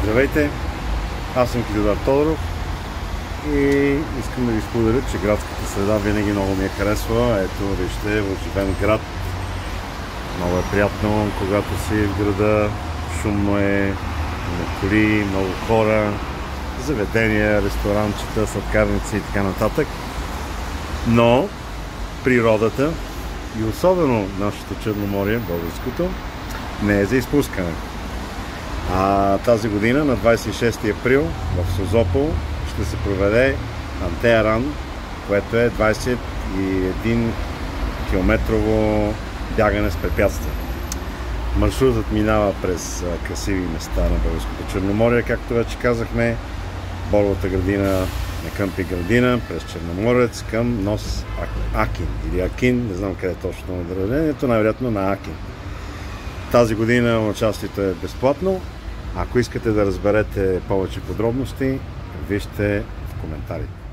Здравейте, аз съм Кирил Тодоров и искам да ви споделя, че градската среда винаги много ми е харесва. Ето, вижте, оживен град. Много е приятно, когато си в града. Шумно е, много коли, много хора, заведения, ресторанчета, сладкарници и така нататък. Но природата и особено нашето Черноморие, българското, не е за изпускане. Тази година на 26 април в Созопол ще се проведе Антея Ран, което е 21 километрово бягане с препятствия. Маршрутът минава през красиви места на българското Черноморие, както вече казахме, Боровата градина на къмпинг градина, през Черноморец към нос Акин или Акин, не знам къде точно е наименованието, най-вероятно на Акин. Тази година участието е безплатно. Ако искате да разберете повече подробности, вижте в коментарите.